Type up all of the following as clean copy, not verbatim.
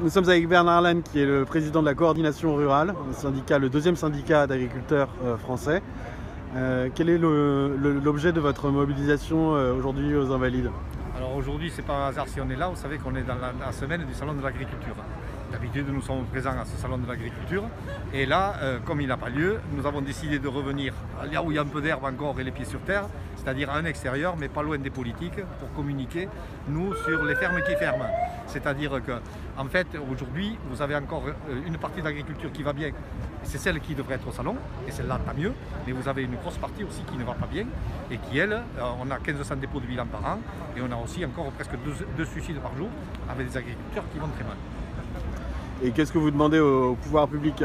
Nous sommes avec Bernard Lannes, qui est le président de la coordination rurale, le deuxième syndicat d'agriculteurs français. Quel est l'objet de votre mobilisation aujourd'hui aux Invalides? Alors aujourd'hui, c'est pas un hasard si on est là. Vous savez qu'on est dans la semaine du salon de l'agriculture. D'habitude, nous sommes présents à ce salon de l'agriculture. Et là, comme il n'a pas lieu, nous avons décidé de revenir là où il y a un peu d'herbe encore et les pieds sur terre, c'est-à-dire à un extérieur, mais pas loin des politiques, pour communiquer, nous, sur les fermes qui ferment. C'est-à-dire que, en fait, aujourd'hui, vous avez encore une partie de l'agriculture qui va bien. C'est celle qui devrait être au salon, et celle-là, tant mieux. Mais vous avez une grosse partie aussi qui ne va pas bien, et qui, elle, on a 1500 dépôts de bilan par an, et on a aussi encore presque deux suicides par jour, avec des agriculteurs qui vont très mal. Et qu'est-ce que vous demandez au pouvoir public,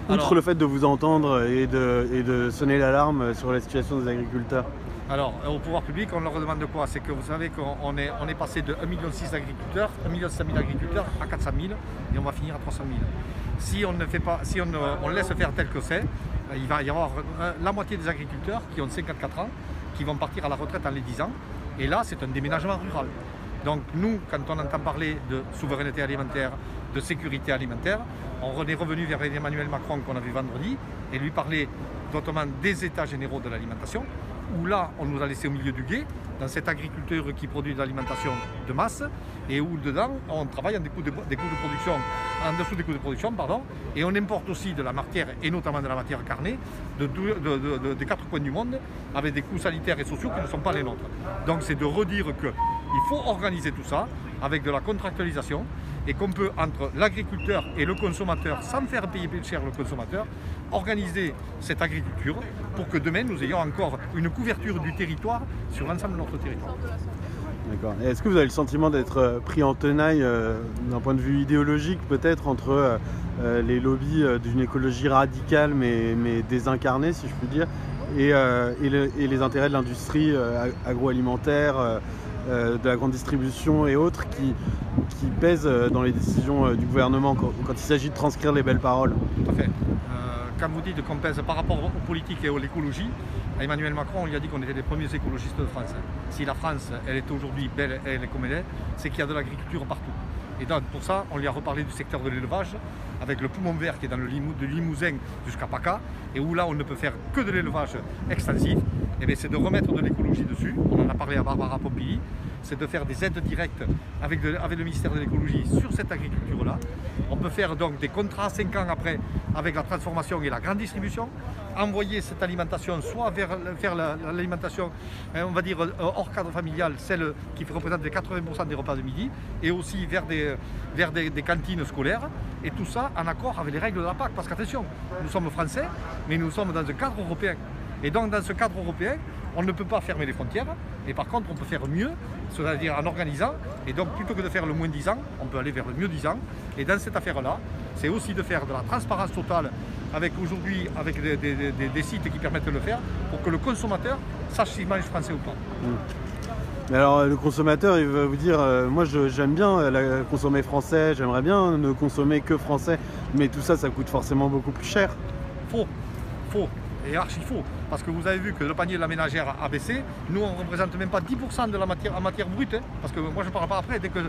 outre le fait de vous entendre et de sonner l'alarme sur la situation des agriculteurs? Alors, au pouvoir public, on leur demande quoi? C'est que vous savez qu'on est passé de 1,6 million d'agriculteurs, 1,5 million d'agriculteurs à 400 000, et on va finir à 300 000. Si on ne fait pas, si on laisse faire tel que c'est, il va y avoir la moitié des agriculteurs qui ont 54 ans, qui vont partir à la retraite en les 10 ans, et là, c'est un déménagement rural. Donc nous, quand on entend parler de souveraineté alimentaire, de sécurité alimentaire, on est revenu vers Emmanuel Macron qu'on a vu vendredi et lui parler notamment des états généraux de l'alimentation, où là, on nous a laissé au milieu du gué, dans cette agriculture qui produit de l'alimentation de masse, et où dedans, on travaille en des coûts de production, en dessous des coûts de production, pardon, et on importe aussi de la matière, et notamment de la matière carnée, des quatre coins du monde, avec des coûts sanitaires et sociaux qui ne sont pas les nôtres. Donc c'est de redire qu'il faut organiser tout ça, avec de la contractualisation, et qu'on peut, entre l'agriculteur et le consommateur, sans faire payer plus cher le consommateur, organiser cette agriculture pour que demain nous ayons encore une couverture du territoire sur l'ensemble de notre territoire. D'accord. Est-ce que vous avez le sentiment d'être pris en tenaille d'un point de vue idéologique peut-être entre les lobbies d'une écologie radicale mais désincarnée si je puis dire et les intérêts de l'industrie agroalimentaire, de la grande distribution et autres qui pèsent dans les décisions du gouvernement quand il s'agit de transcrire les belles paroles? Tout à fait. Quand vous dites qu'on pèse par rapport aux politiques et à l'écologie, Emmanuel Macron, on lui a dit qu'on était les premiers écologistes de France. Si la France, elle est aujourd'hui belle, elle est comme elle est, c'est qu'il y a de l'agriculture partout. Et donc pour ça, on lui a reparlé du secteur de l'élevage, avec le poumon vert qui est dans le Limousin jusqu'à PACA, et où là on ne peut faire que de l'élevage extensif. Et bien c'est de remettre de l'écologie dessus. On en a parlé à Barbara Pompili, c'est de faire des aides directes avec le ministère de l'écologie sur cette agriculture-là. On peut faire donc des contrats 5 ans après avec la transformation et la grande distribution, envoyer cette alimentation soit vers l'alimentation, on va dire, hors cadre familial, celle qui représente les 80% des repas de midi, et aussi vers des cantines scolaires, et tout ça en accord avec les règles de la PAC. Parce qu'attention, nous sommes français, mais nous sommes dans un cadre européen. Et donc dans ce cadre européen, on ne peut pas fermer les frontières, et par contre on peut faire mieux, c'est-à-dire en organisant, et donc plutôt que de faire le moins 10 ans, on peut aller vers le mieux 10 ans. Et dans cette affaire-là, c'est aussi de faire de la transparence totale avec aujourd'hui des sites qui permettent de le faire, pour que le consommateur sache s'il mange français ou pas. Mais alors le consommateur, il va vous dire, moi j'aime bien consommer français, j'aimerais bien ne consommer que français, mais tout ça, ça coûte forcément beaucoup plus cher. Faux, et archi faux, parce que vous avez vu que le panier de la ménagère a baissé. Nous on ne représente même pas 10% de la matière brute, parce que moi je ne parle pas après, dès que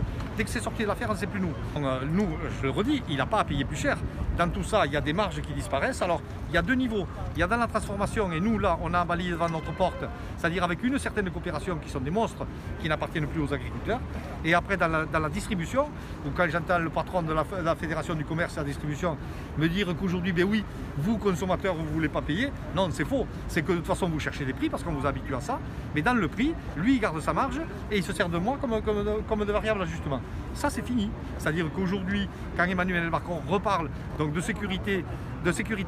c'est sorti de l'affaire, c'est plus nous. Donc, nous, je le redis, il n'a pas à payer plus cher. Dans tout ça, il y a des marges qui disparaissent. Alors il y a deux niveaux, il y a dans la transformation, et nous là on a emballé devant notre porte, c'est-à-dire avec une certaine coopération qui sont des monstres qui n'appartiennent plus aux agriculteurs. Et après dans la distribution, ou quand j'entends le patron de la Fédération du commerce et de la distribution me dire qu'aujourd'hui, ben oui, vous consommateurs, vous ne voulez pas payer, non, c'est faux. C'est que de toute façon, vous cherchez des prix parce qu'on vous habitue à ça. Mais dans le prix, lui, il garde sa marge et il se sert de moi comme de variable d'ajustement. Ça, c'est fini. C'est-à-dire qu'aujourd'hui, quand Emmanuel Macron reparle donc de sécurité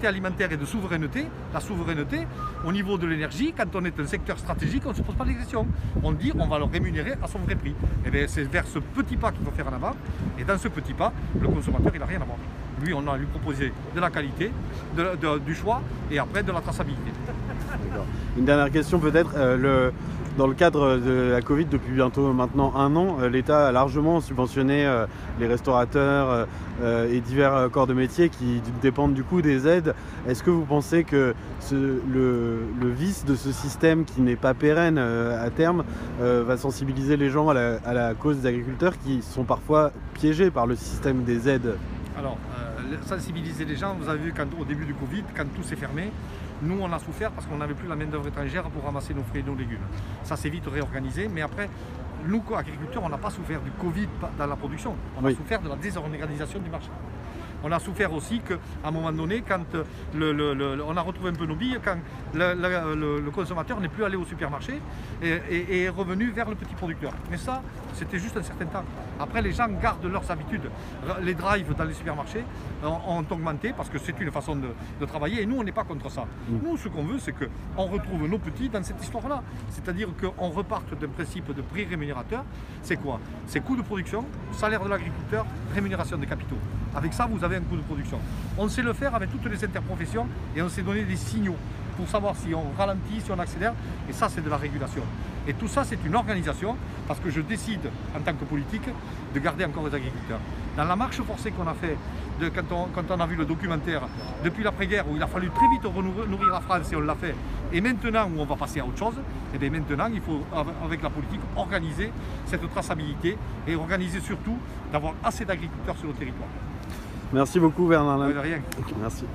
alimentaire et de souveraineté, la souveraineté, au niveau de l'énergie, quand on est un secteur stratégique, on ne se pose pas de questions. On dit on va le rémunérer à son vrai prix. Et bien, c'est vers ce petit pas qu'il faut faire en avant. Et dans ce petit pas, le consommateur, il n'a rien à voir. Lui, on a lui proposé de la qualité, du choix et après de la traçabilité. Une dernière question peut-être. Dans le cadre de la Covid, depuis bientôt maintenant 1 an, l'État a largement subventionné les restaurateurs et divers corps de métier qui dépendent du coup des aides. Est-ce que vous pensez que le vice de ce système qui n'est pas pérenne à terme va sensibiliser les gens à la cause des agriculteurs qui sont parfois piégés par le système des aides? Alors, sensibiliser les gens, vous avez vu au début du Covid, quand tout s'est fermé, nous on a souffert parce qu'on n'avait plus la main d'œuvre étrangère pour ramasser nos fruits et nos légumes. Ça s'est vite réorganisé, mais après, nous agriculteurs, on n'a pas souffert du Covid dans la production, on a souffert de la désorganisation du marché. On a souffert aussi qu'à un moment donné, quand on a retrouvé un peu nos billes, quand le consommateur n'est plus allé au supermarché et est revenu vers le petit producteur. Mais ça, c'était juste un certain temps. Après, les gens gardent leurs habitudes. Les drives dans les supermarchés ont augmenté parce que c'est une façon de travailler et nous, on n'est pas contre ça. Nous, ce qu'on veut, c'est qu'on retrouve nos petits dans cette histoire-là. C'est-à-dire qu'on reparte d'un principe de prix rémunérateur. C'est quoi? C'est coût de production, salaire de l'agriculteur, rémunération des capitaux. Avec ça, vous avez un coût de production. On sait le faire avec toutes les interprofessions et on s'est donné des signaux pour savoir si on ralentit, si on accélère, et ça c'est de la régulation. Et tout ça c'est une organisation, parce que je décide en tant que politique de garder encore les agriculteurs. Dans la marche forcée qu'on a fait, quand on a vu le documentaire, depuis l'après-guerre où il a fallu très vite nourrir la France et on l'a fait, et maintenant où on va passer à autre chose, et bien maintenant il faut avec la politique organiser cette traçabilité et organiser surtout d'avoir assez d'agriculteurs sur le territoire. Merci beaucoup Bernard. De rien. Merci.